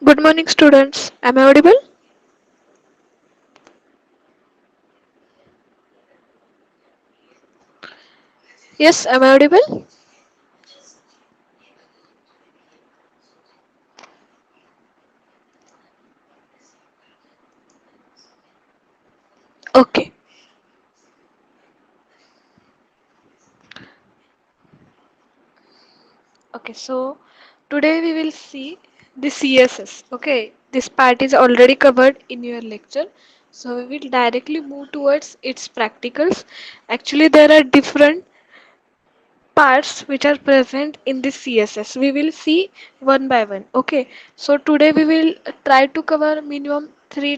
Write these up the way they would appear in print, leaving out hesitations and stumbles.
Good morning, students. Am I audible? Yes, am I audible? Okay. Okay, so today we will see the CSS. Okay, this part is already covered in your lecture. So we will directly move towards its practicals. Actually, there are different parts which are present in this CSS. We will see one by one. Okay, so today we will try to cover minimum three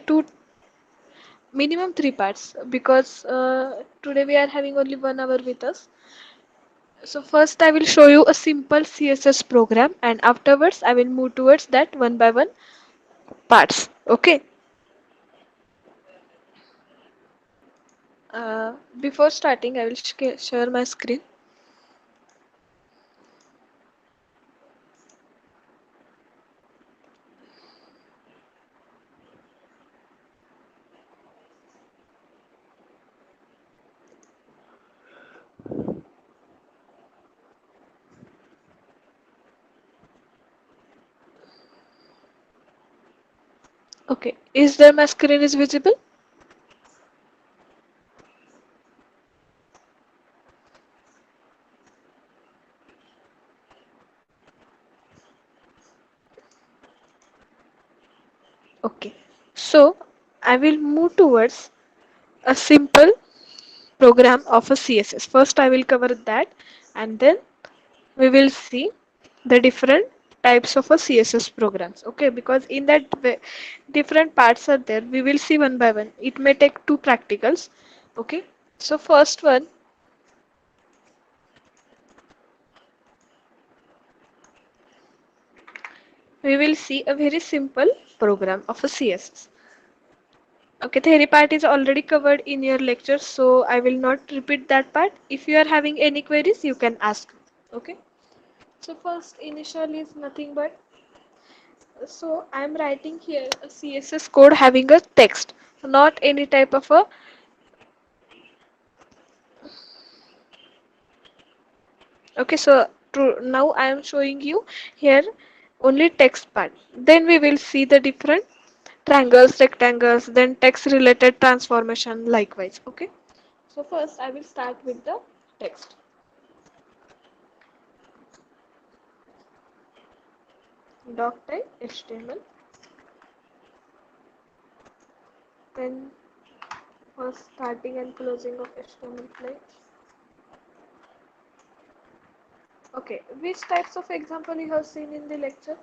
parts because today we are having only 1 hour with us. So first I will show you a simple CSS program and afterwards I will move towards that one by one parts. Okay. Before starting I will share my screen. Okay. Is there my screen is visible? Okay. So I will move towards a simple program of a CSS. First I will cover that and then we will see the different types of a CSS programs. Okay, because in that different parts are there. We will see one by one. It may take two practicals. Okay, so first one we will see a very simple program of a CSS. Okay, theory part is already covered in your lecture, so I will not repeat that part. If you are having any queries, you can ask. Okay. So first initial is nothing but so I'm writing here a CSS code having a text, not any type of a. Okay, so now I am showing you here only text part. Then we will see the different triangles, rectangles, then text related transformation likewise. Okay, so first I will start with the text. Doc type HTML. Then first starting and closing of HTML plates. Okay, which types of example you have seen in the lecture?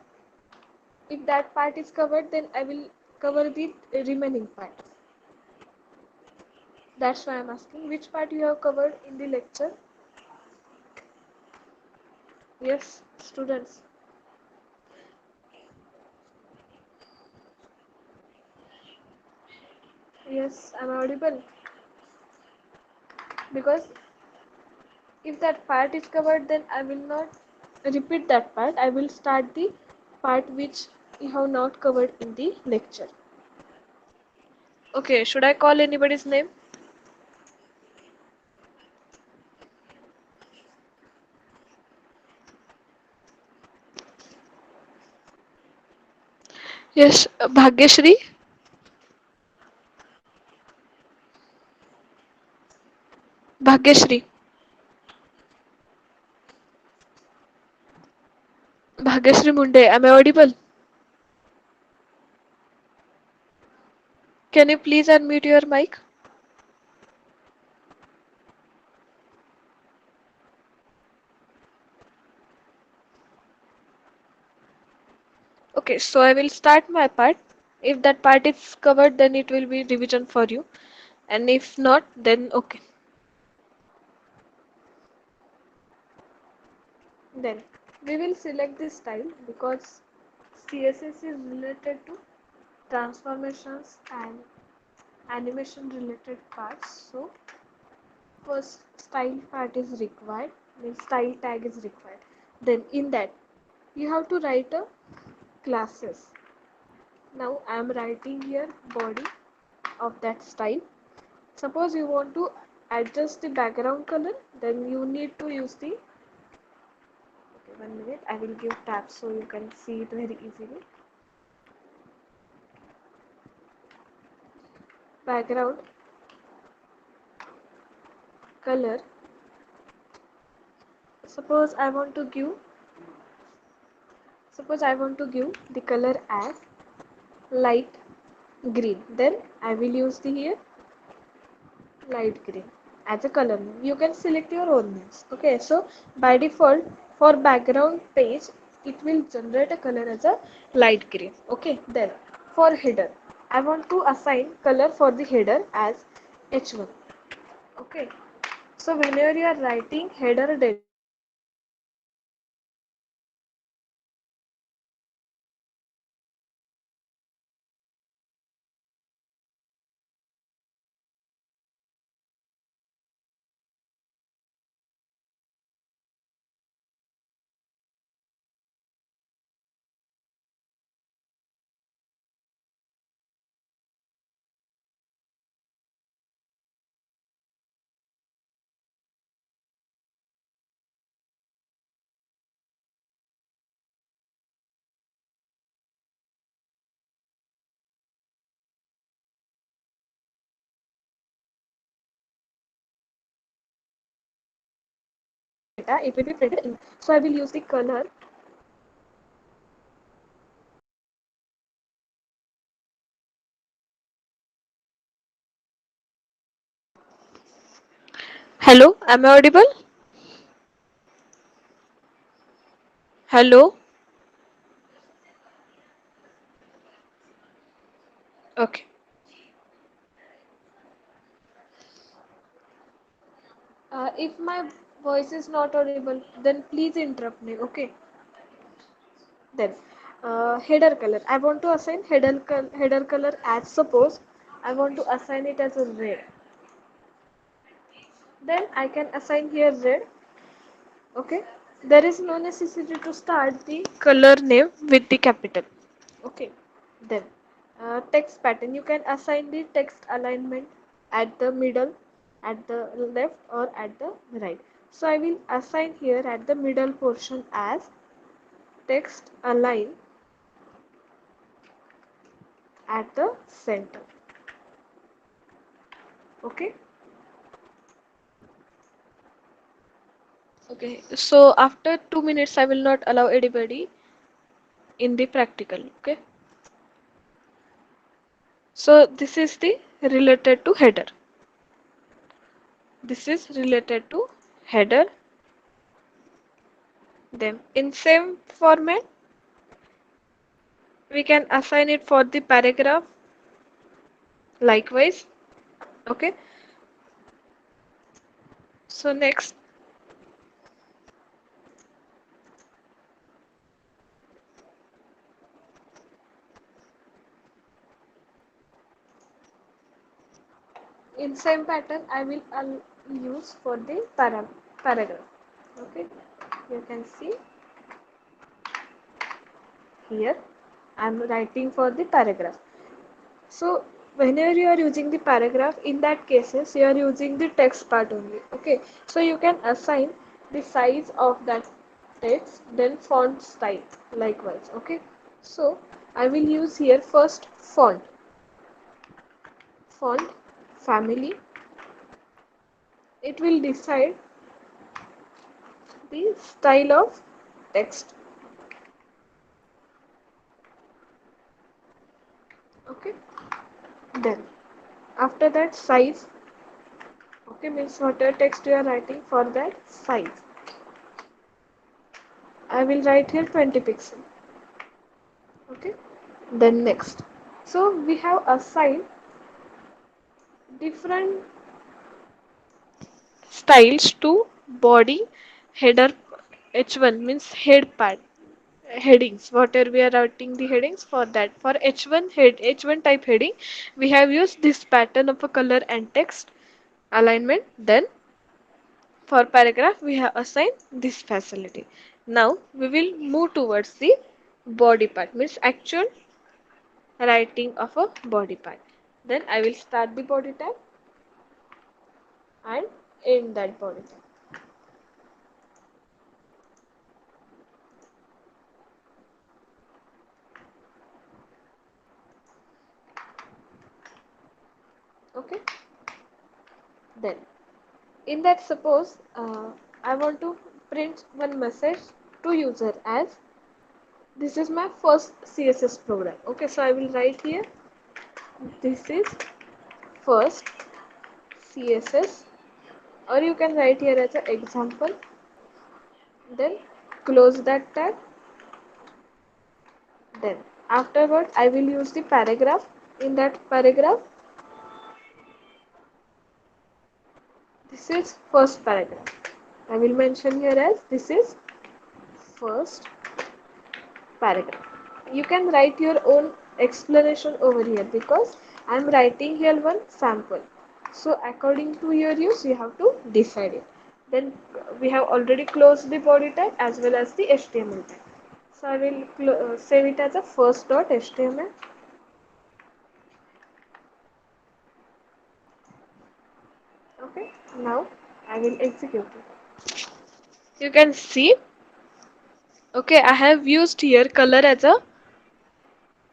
If that part is covered, then I will cover the remaining part. That's why I'm asking which part you have covered in the lecture. Yes, students. Yes, I'm audible. Because if that part is covered, then I will not repeat that part. I will start the part which you have not covered in the lecture. Okay, should I call anybody's name? Yes, Bhagyashri. Bhagyashri. Bhagyashri Munde. Am I audible? Can you please unmute your mic? Okay, so I will start my part. If that part is covered, then it will be revision for you. And if not, then okay. Then we will select this style because CSS is related to transformations and animation related parts. So first style part is required, means style tag is required. Then in that you have to write a classes. Now I am writing here body of that style. Suppose you want to adjust the background color, then you need to use the, okay, 1 minute, I will give tab so you can see it very easily. Background color. Suppose I want to give, suppose I want to give the color as light green. Then I will use the here light green as a color name. You can select your own names. Okay, so by default for background page it will generate a color as a light green. Okay, then for header I want to assign color for the header as H1. Okay, so whenever you are writing header data, it will be printed in H1 font. Okay, so H1 so I will use the color. Hello, am I audible? Hello. Okay. If my voice is not audible, then please interrupt me. Okay. Then header color. I want to assign header color as, suppose I want to assign it as a red. Then I can assign here red. Okay. There is no necessity to start the color name with the capital. Okay. Then text pattern. You can assign the text alignment at the middle, at the left, or at the right. So I will assign here at the middle portion as text align at the center. Okay. Okay. So after 2 minutes, I will not allow anybody in the practical. Okay. So this is the related to header. This is related to header. Then in same format, we can assign it for the paragraph likewise. Okay. So next, in same pattern, I will use for the paragraph. Okay. You can see here I am writing for the paragraph. So whenever you are using the paragraph, in that cases you are using the text part only. Okay, so you can assign the size of that text, then font style likewise. Okay, so I will use here first font family. It will decide the style of text. Okay, then after that size. Okay, means whatever text you are writing, for that size I will write here 20 pixel. Okay, then next, so we have assigned different styles to body header. H1 means head part, headings, whatever we are writing the headings, for that for H1 H1 type heading we have used this pattern of a color and text alignment. Then for paragraph we have assigned this facility. Now we will move towards the body part, means actual writing of a body part. Then I will start the body tag and end that body tag. Okay. Then in that, suppose I want to print one message to user as this is my first CSS program. Okay, so I will write here this is first CSS, or you can write here as an example. Then close that tag. Then afterward I will use the paragraph. In that paragraph, this is first paragraph. I will mention here as this is first paragraph. You can write your own explanation over here because I am writing here one sample. So according to your use, you have to decide it. Then we have already closed the body tag as well as the HTML tag. So I will save it as a first.html. Okay, now I will execute it. You can see, okay, I have used here color as a,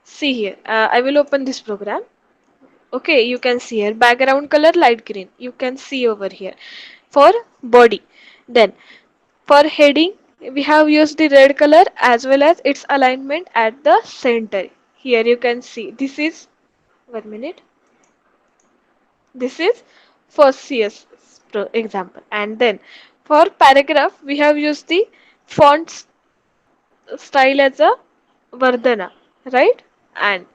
see here, I will open this program. Okay, you can see here background color light green. You can see over here for body. Then for heading, we have used the red color as well as its alignment at the center. Here you can see this is, 1 minute. This is first CS example. And then for paragraph, we have used the font style as a Vardhana, right? And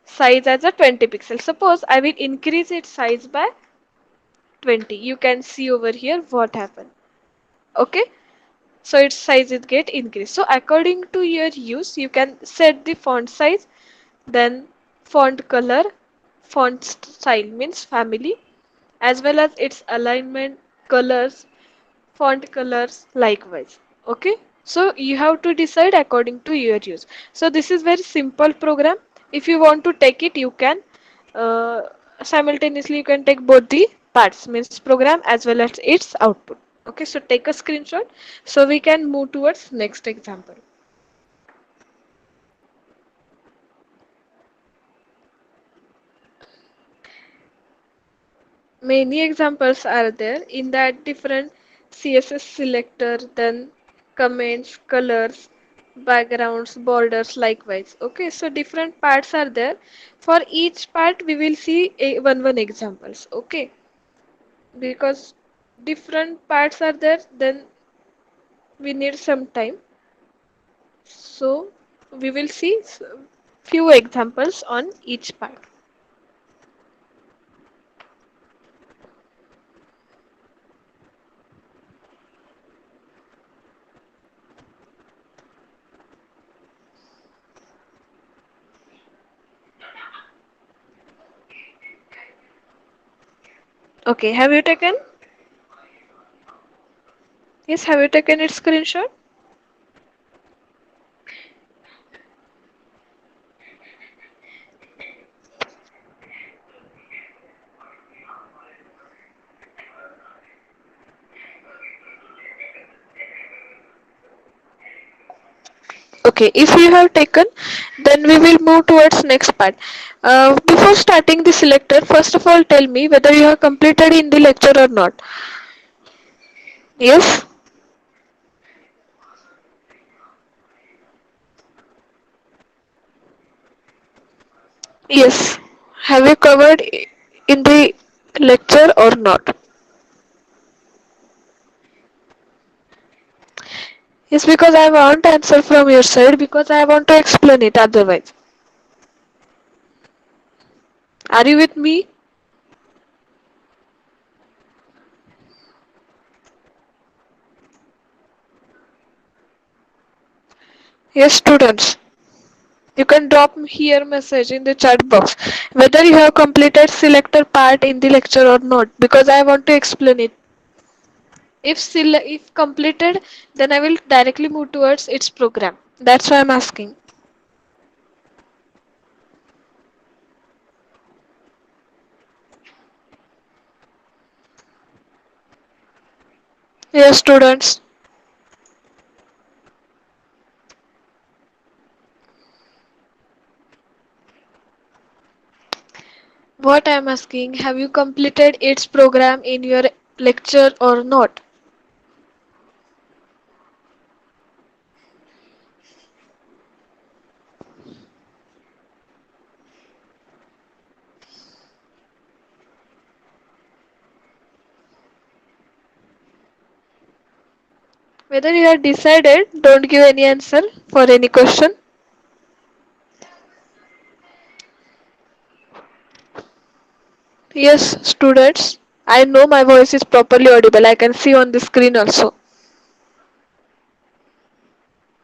size as a 20 pixels. Suppose I will increase its size by 20. You can see over here what happened. Okay, so its size is get increased. So according to your use, you can set the font size, then font color, font style means family, as well as its alignment, colors, font colors likewise. Okay, so you have to decide according to your use. So this is very simple program. If you want to take it, you can uh, simultaneously you can take both the parts means program as well as its output. Okay, so take a screenshot so we can move towards next example. Many examples are there in that different CSS selector, then comments, colors, backgrounds, borders, likewise. Okay, so different parts are there. For each part, we will see one examples. Okay, because different parts are there, then we need some time. So we will see few examples on each part. Okay, have you taken? Yes, have you taken its screenshot? Okay, if you have taken, then we will move towards next part. Before starting the selector, first of all tell me whether you have completed in the lecture or not. Yes? Yes. Have you covered in the lecture or not? Yes, because I want answer from your side because I want to explain it otherwise. Are you with me? Yes, students. You can drop here message in the chat box whether you have completed selector part in the lecture or not because I want to explain it. If completed, then I will directly move towards its program. That's why I'm asking. Yes, students. What I am asking, have you completed its program in your lecture or not? Whether you have decided, don't give any answer for any question. Yes, students. I know my voice is properly audible. I can see on the screen also.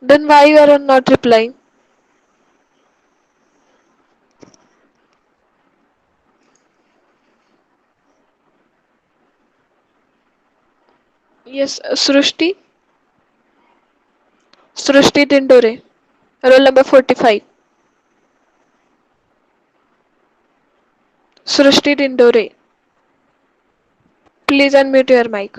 Then why you are not replying? Yes, Srushti. Srushti Dindore. Roll number 45. Srushti Dindore. Please unmute your mic.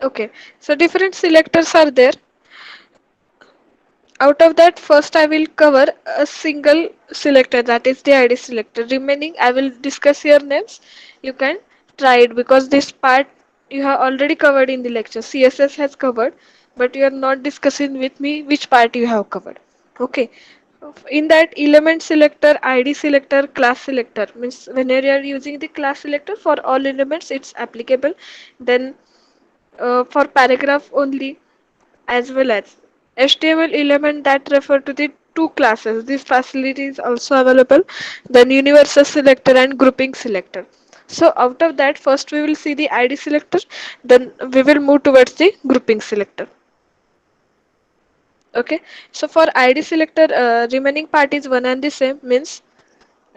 Okay. So different selectors are there. Out of that, first I will cover a single selector, that is the ID selector. Remaining, I will discuss your names. You can try it because this part you have already covered in the lecture. CSS has covered, but you are not discussing with me which part you have covered. Okay. In that element selector, ID selector, class selector means whenever you are using the class selector for all elements, it's applicable. Then for paragraph only, as well as HTML element that refer to the two classes. This facility is also available. Then universal selector and grouping selector. So out of that, first we will see the ID selector, then we will move towards the grouping selector. Okay. So for ID selector, remaining part is one and the same, means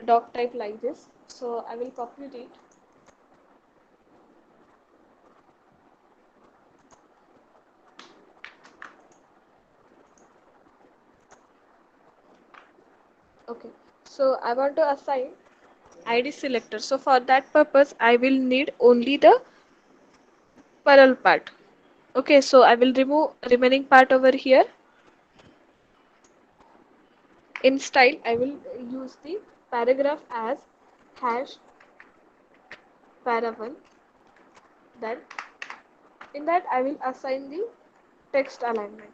doc type like this. So I will copy it. Okay. So I want to assign ID selector. So for that purpose, I will need only the parallel part. Okay, so I will remove remaining part over here. In style, I will use the paragraph as hash para1. Then in that I will assign the text alignment.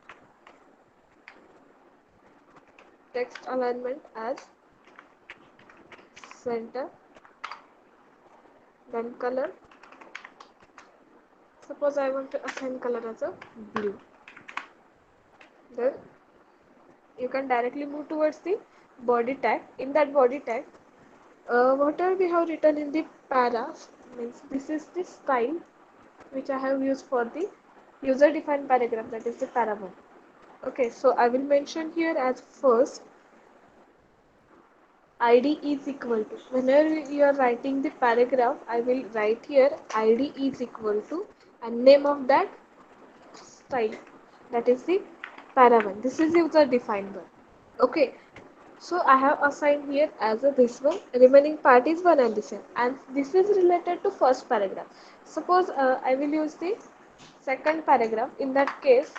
Text alignment as center. Then color. Suppose I want to assign color as a blue. Then you can directly move towards the body tag. In that body tag, whatever we have written in the para means this is the style which I have used for the user defined paragraph, that is the para one. Okay, so I will mention here as first id is equal to, whenever you are writing the paragraph, I will write here id is equal to and name of that style, that is the para one. This is user defined one. Okay, so I have assigned here as a this one, remaining part is one and the same, and this is related to first paragraph. Suppose I will use the second paragraph. In that case,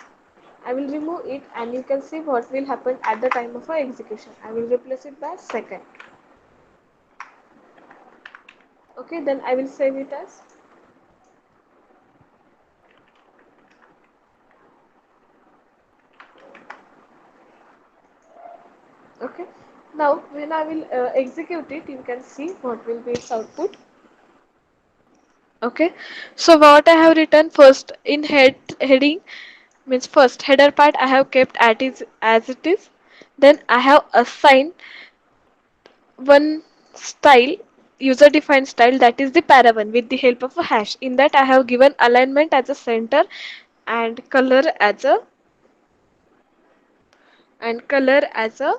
I will remove it and you can see what will happen at the time of our execution. I will replace it by second. Okay, then I will save it as. Okay, now when I will execute it, you can see what will be its output. Okay, so what I have written first in heading means first header part I have kept as it is. Then I have assigned one style, user defined style, that is the para one, with the help of a hash. In that I have given alignment as a center and color as a and color as a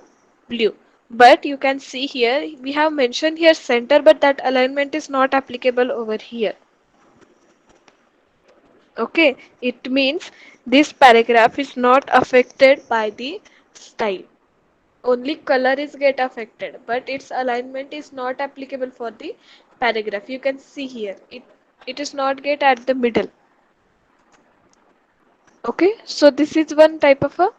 blue. But you can see here we have mentioned here center, but that alignment is not applicable over here. Okay, it means this paragraph is not affected by the style. Only color is get affected, but its alignment is not applicable for the paragraph. You can see here it is not get at the middle. Okay, so this is one type of a,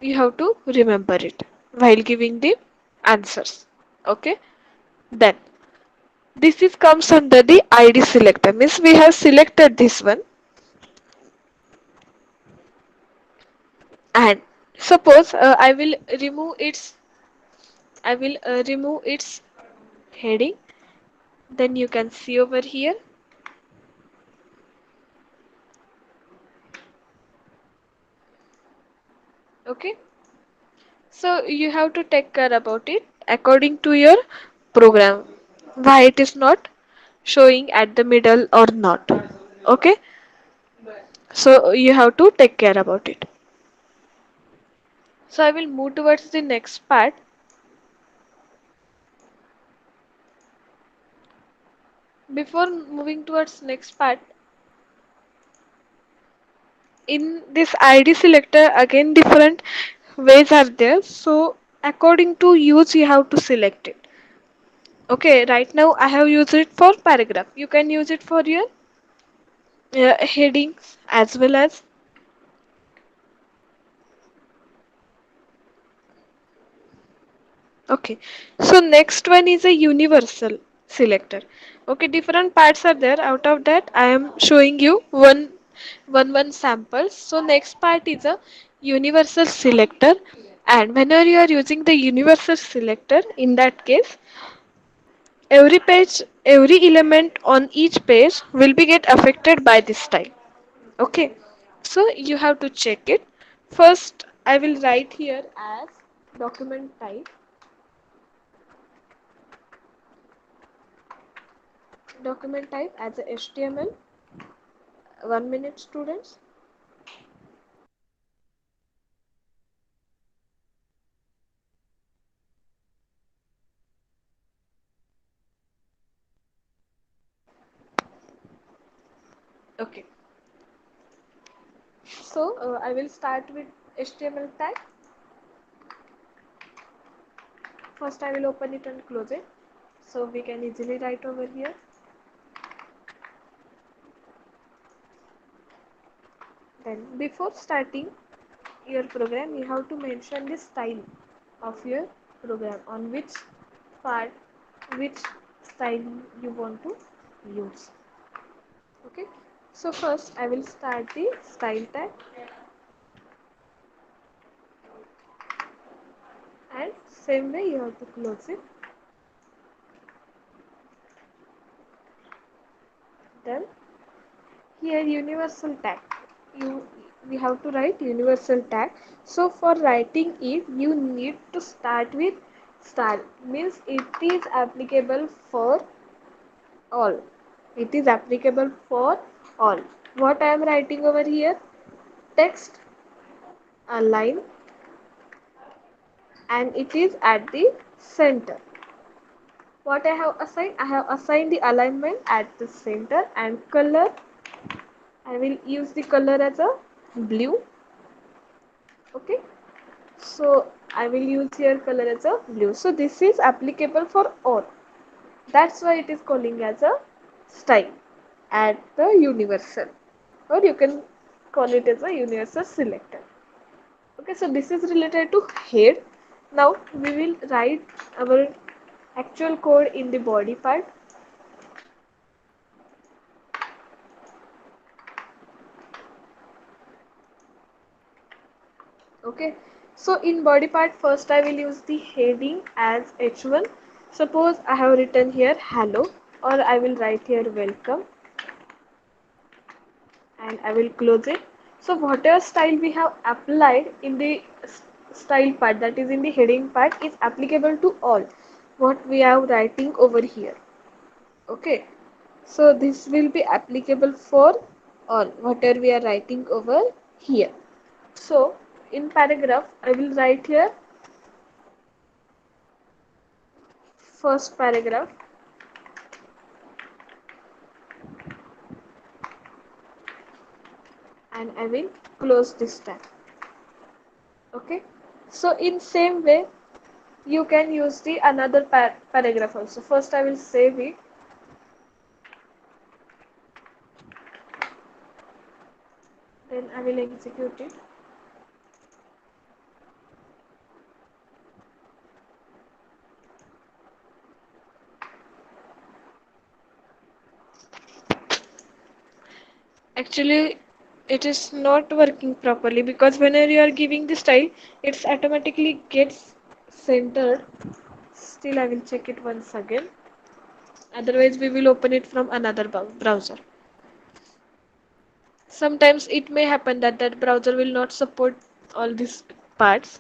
you have to remember it while giving the answers. Okay, then this is comes under the ID selector, means we have selected this one, and suppose I will remove its heading. Then you can see over here. Okay, so you have to take care about it according to your program, why it is not showing at the middle or not. Okay, so you have to take care about it. So I will move towards the next part. Before moving towards next part, in this ID selector again different ways are there. So according to use you have to select it. Okay, right now I have used it for paragraph. You can use it for your headings as well as. Okay, so next one is a universal selector. Okay, different parts are there. Out of that, I am showing you one samples. So next part is a universal selector, and whenever you are using the universal selector, in that case, every page, every element on each page will be get affected by this style. Okay, so you have to check it. First, I will write here as document type. Document type as a HTML. 1 minute, students. Okay, so I will start with HTML tag. First, I will open it and close it, so we can easily write over here. Then, before starting your program, you have to mention the style of your program, on which part, which style you want to use. Okay, so first I will start the style tag, and same way you have to close it. Then here universal tag, you we have to write universal tag. So for writing it you need to start with star, means it is applicable for all. It is applicable for all. What I am writing over here, text, a line, and it is at the center. What I have assigned the alignment at the center, and color, I will use the color as a blue. Okay, so I will use here color as a blue. So this is applicable for all, that's why it is calling as a style at the universal, or you can call it as a universal selector. Okay, so this is related to head. Now we will write our actual code in the body part. Okay, so in body part, first I will use the heading as h1. Suppose I have written here hello, or I will write here welcome, and I will close it. So whatever style we have applied in the style part, that is in the heading part, is applicable to all what we are writing over here. Okay, so this will be applicable for all whatever we are writing over here. So in paragraph I will write here first paragraph and I will close this tab. Okay. So in same way you can use the another paragraph also. First I will save it, then I will execute it. Actually it is not working properly because whenever you are giving the style it's automatically gets centered. Still I will check it once again, otherwise we will open it from another browser. Sometimes it may happen that that browser will not support all these parts.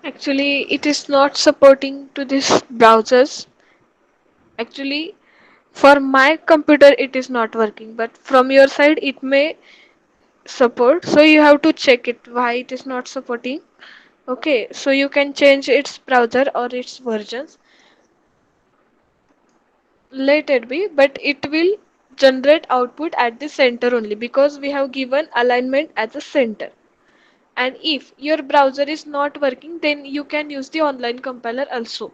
Actually it is not supporting to these browsers. Actually for my computer it is not working, but from your side it may support, so you have to check it why it is not supporting. Okay, so you can change its browser or its versions. Let it be, but it will generate output at the center only because we have given alignment as a center. And if your browser is not working, then you can use the online compiler also.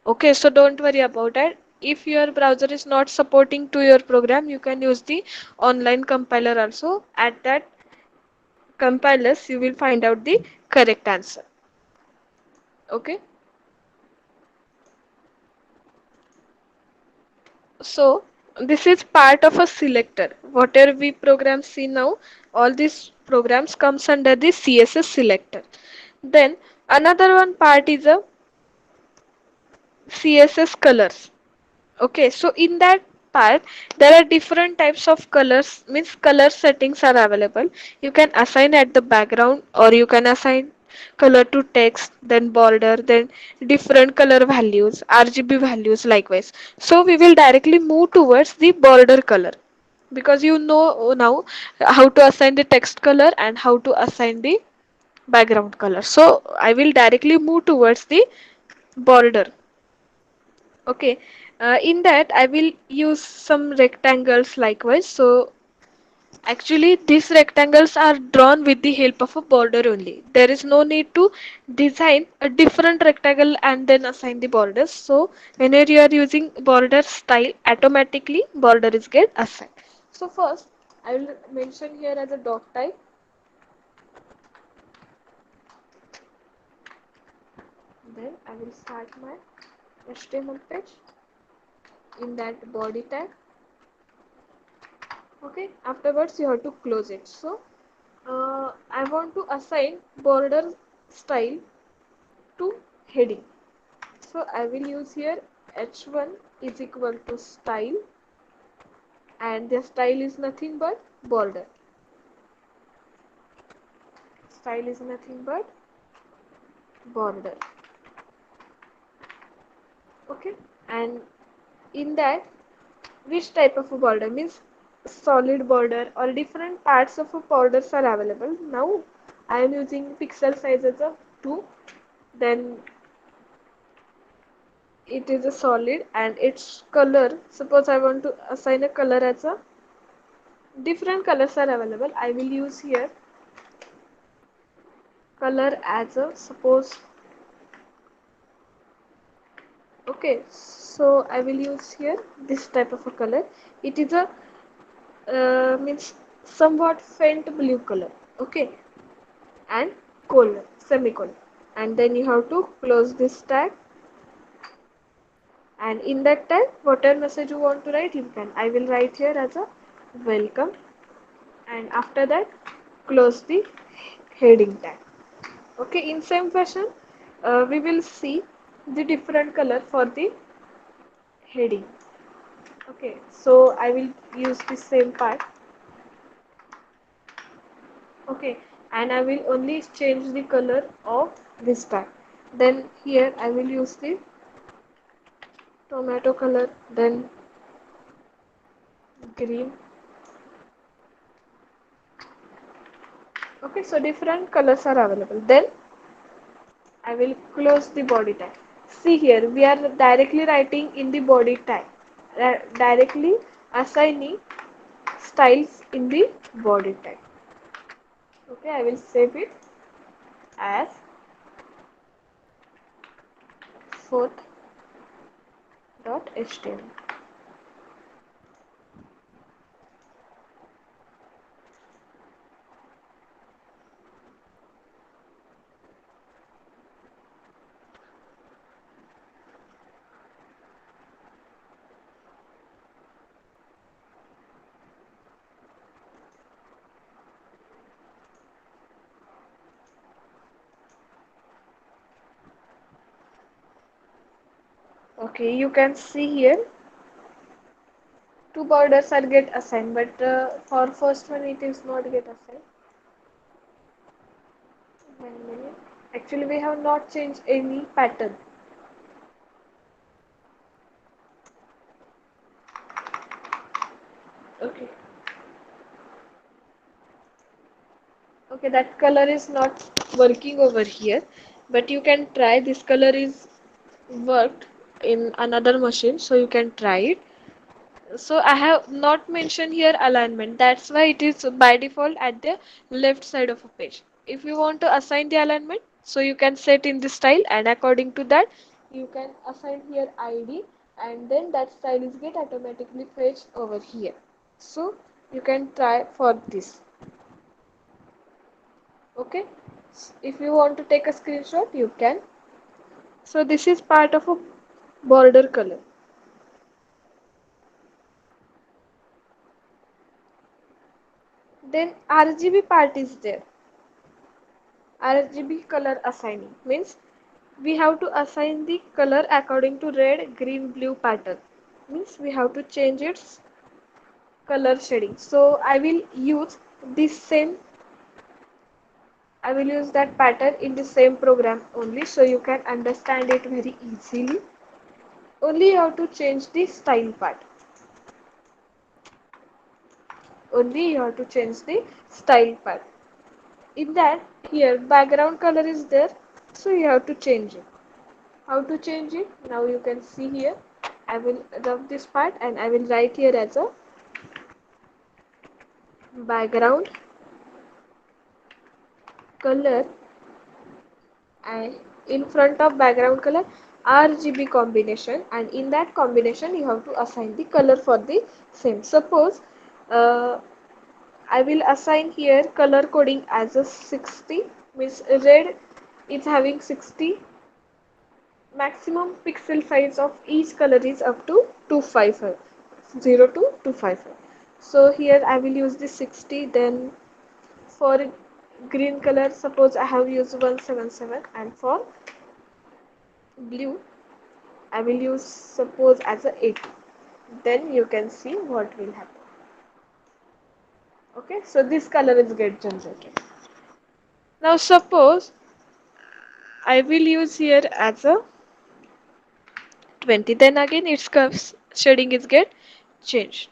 Okay, so don't worry about it. If your browser is not supporting to your program, you can use the online compiler also. At that compilers, you will find out the correct answer. Okay, so this is part of a selector. Whatever we programs see now, all these programs comes under the CSS selector. Then another one part is a CSS colors. Okay, so in that part, there are different types of colors, means color settings are available. You can assign at the background or you can assign color to text, then border, then different color values, RGB values likewise. So we will directly move towards the border color because you know now how to assign the text color and how to assign the background color. So I will directly move towards the border. Okay, in that I will use some rectangles likewise. So actually these rectangles are drawn with the help of a border only. There is no need to design a different rectangle and then assign the borders. So whenever you are using border style, automatically border is get assigned. So first I will mention here as a dot type. Then I will start my HTML page in that body tag. Okay, afterwards you have to close it. So I want to assign border style to heading. So I will use here h1 is equal to style, and the style is nothing but border. Style is nothing but border. Okay, and in that which type of a border means solid border or different parts of a borders are available. Now I am using pixel size as a 2, then it is a solid and its color, suppose I want to assign a color as a different colors are available. I will use here color as a suppose. Okay, so I will use here this type of a color. It is a means somewhat faint blue color. Okay, and colon, semicolon, and then you have to close this tag And in that time, whatever message you want to write, you can. I will write here as a welcome, and after that, close the heading tag. Okay, in same fashion, we will see the different color for the heading. Okay, so I will use the same part. Okay, and I will only change the color of this tag. Then here I will use the tomato color, then green. Okay, so different colors are available. Then I will close the body tag. See here, we are directly writing in the body tag, directly assigning styles in the body tag. Okay, I will save it as fourth.html. Okay, you can see here two borders are get assigned, but for first one it is not get assigned. 1 minute. Actually, we have not changed any pattern. Okay. Okay, that color is not working over here, but you can try. This color is worked in another machine, so you can try it. So I have not mentioned here alignment. That's why it is by default at the left side of a page. If you want to assign the alignment, so you can set in the style, and according to that, you can assign here ID, and then that style is get automatically fetched over here. So you can try for this. Okay. If you want to take a screenshot, you can. So this is part of a border color. Then RGB part is there. RGB color assigning means we have to assign the color according to red, green, blue pattern. Means we have to change its color shading. So I will use that pattern in the same program only, so you can understand it very easily. Only you have to change the style part. Only you have to change the style part. In that, here background color is there, so you have to change it. How to change it? Now you can see here. I will rub this part and I will write here as a background color, and in front of background color RGB combination, and in that combination you have to assign the color for the same. Suppose uh, I will assign here color coding as a 60, means red is having 60. Maximum pixel size of each color is up to 255, 0 to 255. So here I will use the 60. Then for green color, suppose I have used 177, and for blue I will use suppose as a 80. Then you can see what will happen. Okay, so this color is get generated. Now suppose I will use here as a 20, then again its curves shading is get changed.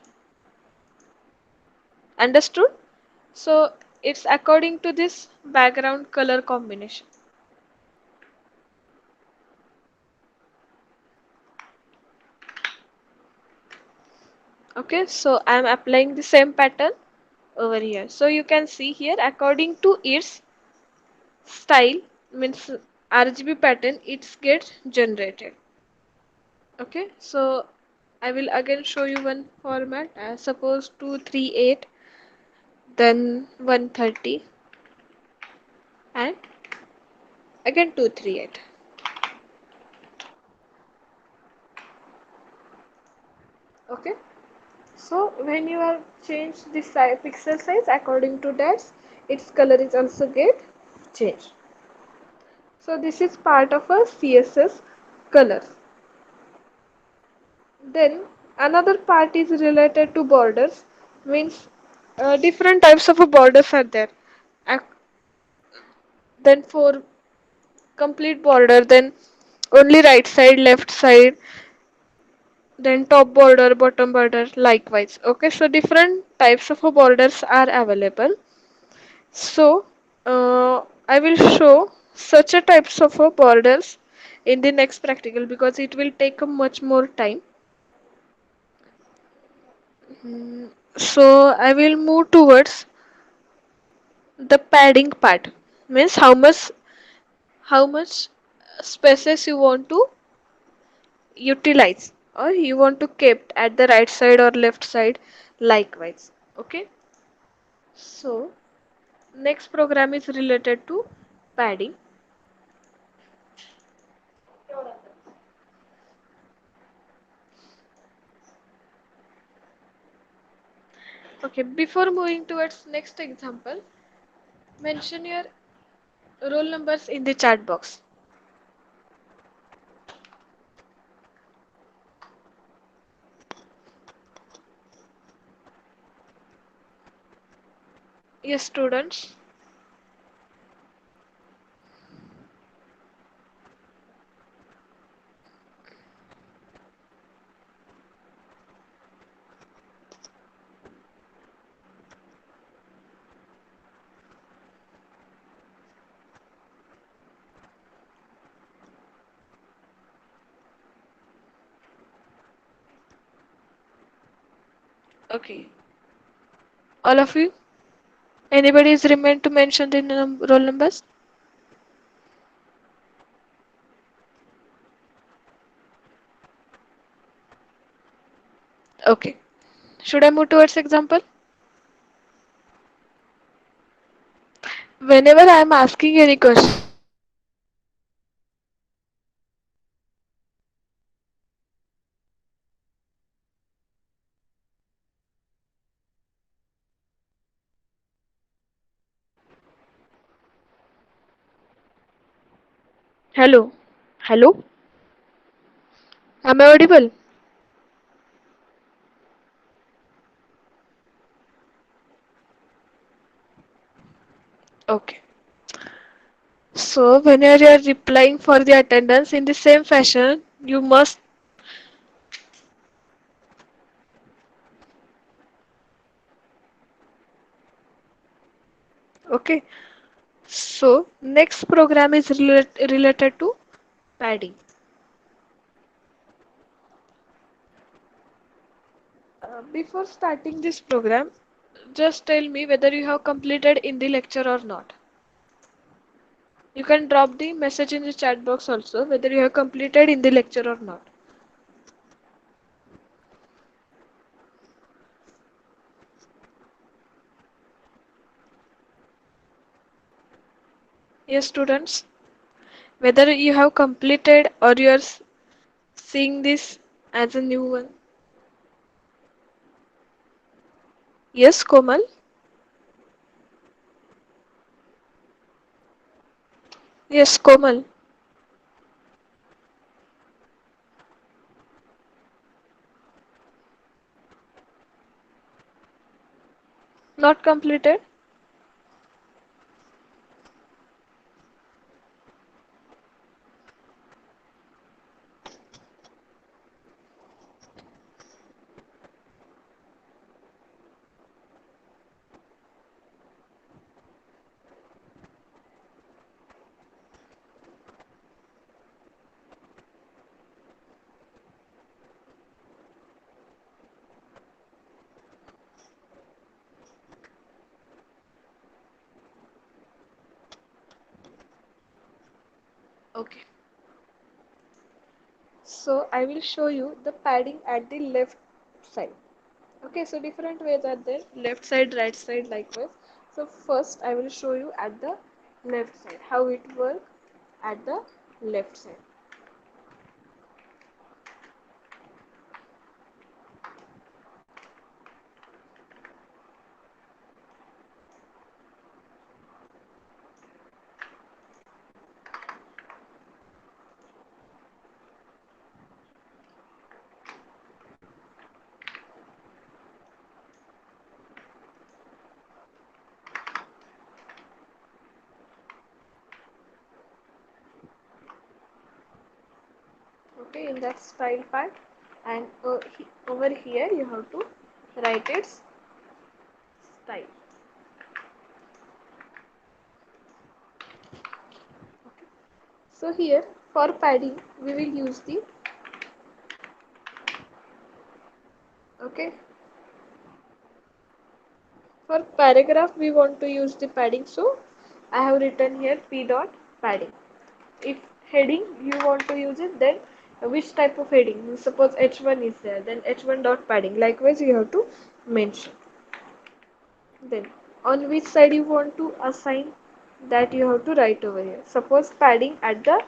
Understood? So it's according to this background color combination. Okay, so I am applying the same pattern over here. So you can see here according to its style, means RGB pattern, it gets generated. Okay, so I will again show you one format. Suppose 238, then 130, and again 238. Okay, so when you are change the size, pixel size according to that, its color is also get changed. So this is part of a CSS color. Then another part is related to borders, means different types of borders are there. Ac- Then for complete border, then only right side, left side, then top border, bottom border, likewise. Okay, so different types of borders are available. So I will show such a types of borders in the next practical because it will take a much more time. So I will move towards the padding part, means how much spaces you want to utilize or you want to keep at the right side or left side, likewise. Okay, so next program is related to padding. Okay, before moving towards next example, mention your roll numbers in the chat box. Yes, students. Okay, all of you. Anybody is remained to mention the roll numbers? Okay. Should I move towards example? Whenever I am asking any question, hello, hello, am I audible? Okay. So whenever you are replying for the attendance in the same fashion, you must. Okay. So next program is related to padding. Before starting this program, just tell me whether you have completed in the lecture or not. You can drop the message in the chat box also whether you have completed in the lecture or not. Yes, students, whether you have completed or you are seeing this as a new one. Yes, Komal. Yes, Komal. Not completed. Okay. So I will show you the padding at the left side. Okay, so different ways are there. Left side, right side, likewise. So first I will show you at the left side how it works at the left side. okay, in that style part, and over here you have to write its style. So here for padding we will use the, okay, for paragraph we want to use the padding, so I have written here p dot padding. If heading you want to use it, then which type of heading? Suppose h1 is there, then h1 dot padding. Likewise you have to mention. Then on which side you want to assign, that you have to write over here. Suppose padding at the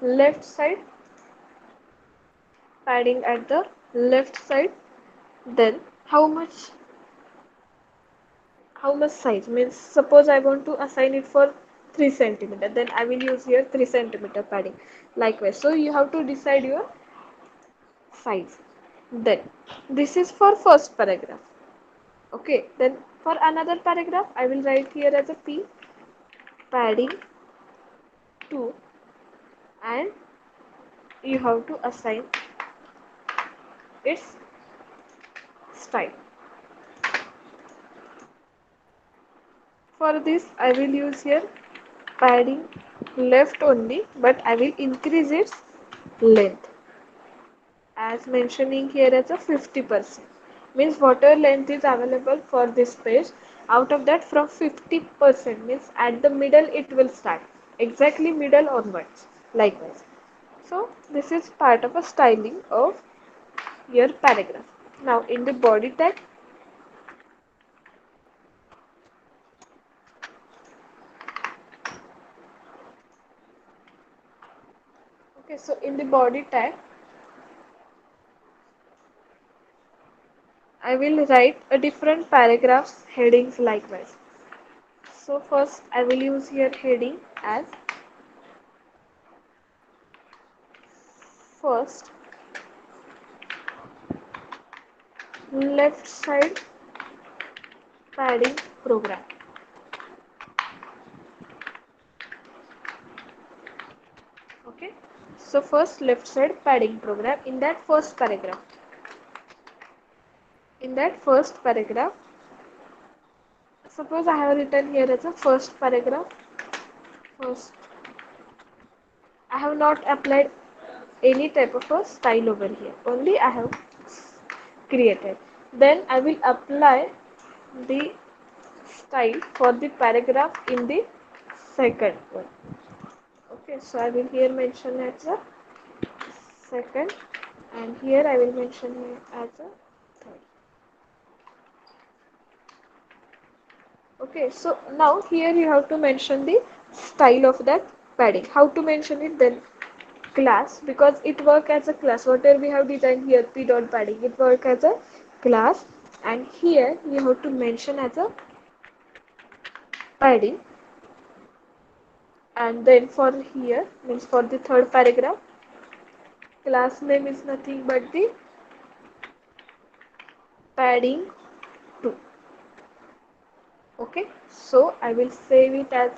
left side, padding at the left side, then how much size, means suppose I want to assign it for 3 centimeter, then I will use here 3 centimeter padding. Likewise, so you have to decide your size. Then this is for first paragraph. Okay, then for another paragraph I will write here as a p padding 2, and you have to assign its style. For this I will use here padding left only, but I will increase its length as mentioning here as a 50%. Means whatever length is available for this page, out of that from 50%, means at the middle it will start, exactly middle onwards, likewise. So this is part of a styling of your paragraph. Now in the body tag, okay, so in the body tag I will write a different paragraphs headings likewise. So first I will use here heading as first left side padding program. Okay, so first left side padding program, in that first paragraph. In that first paragraph, suppose I have written here as a first paragraph. First, I have not applied any type of a style over here. Only I have created. Then I will apply the style for the paragraph in the second one. Okay, so I will here mention as a second, and here I will mention here as a third. Okay, so now here you have to mention the style of that padding. How to mention it then? Class, because it work as a class. Whatever we have designed here, p dot padding, it work as a class, and here you have to mention as a padding, and then for here means for the third paragraph, class name is nothing but the padding 2. Okay, so I will save it as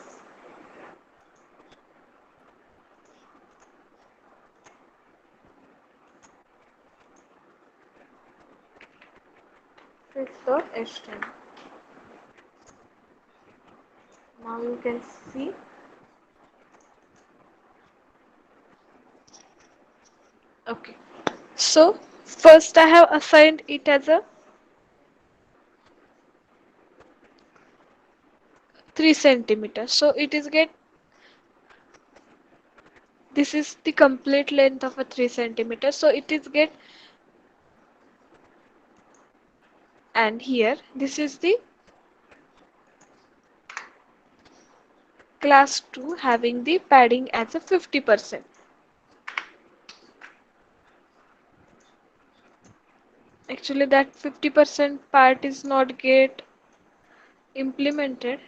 fifth.html. Now you can see. Okay, so first I have assigned it as a 3 centimeters. So it is get, this is the complete length of a 3 centimeters. So it is get, and here this is the class 2 having the padding as a 50%. Actually that 50% part is not get implemented.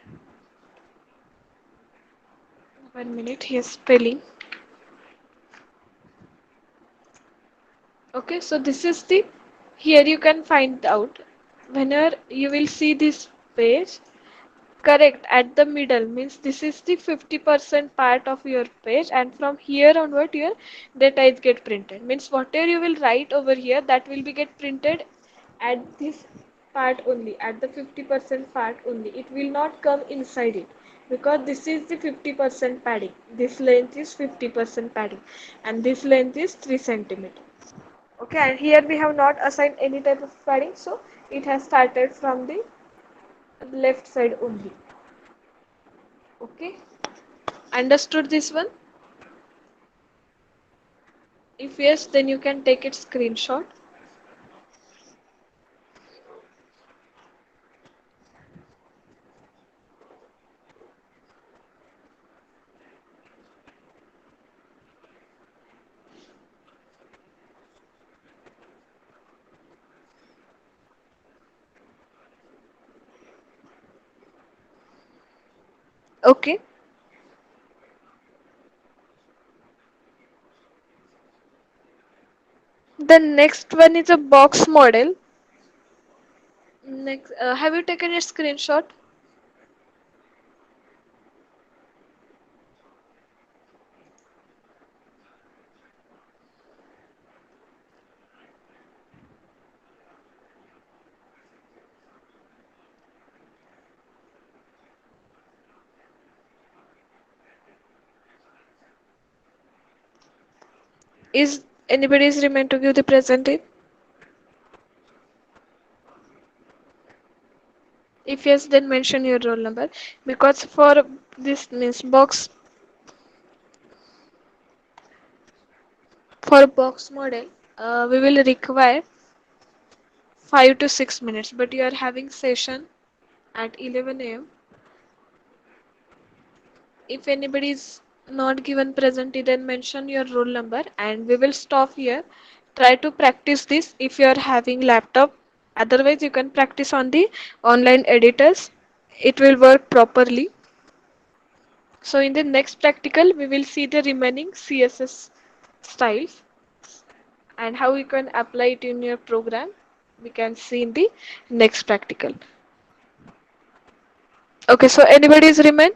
1 minute, here spelling. Okay, so this is the, here you can find out whenever you will see this page, Correct, at the middle means this is the 50% part of your page, and from here onward your data is get printed. Means whatever you will write over here, that will be get printed at this part only, at the 50% part only. It will not come inside it because this is the 50% padding. This length is 50% padding and this length is 3 centimeter. Okay, and here we have not assigned any type of padding, so it has started from the left side only. Okay, understood this one? If yes, then you can take it screenshot. Okay, the next one is a box model. Next, have you taken a screenshot? Is anybody is remain to give the presentation? If yes, then mention your roll number because for this means box model, we will require 5 to 6 minutes. But you are having session at 11 a.m. If anybody is not given present, then mention your roll number and we will stop here. Try to practice this if you are having laptop. Otherwise, you can practice on the online editors. It will work properly. So in the next practical, we will see the remaining CSS styles and how you can apply it in your program. We can see in the next practical. Okay, so anybody is remain?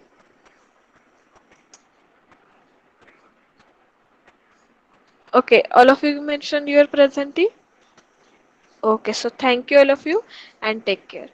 Okay, all of you mentioned your presenting. Okay, so thank you all of you and take care.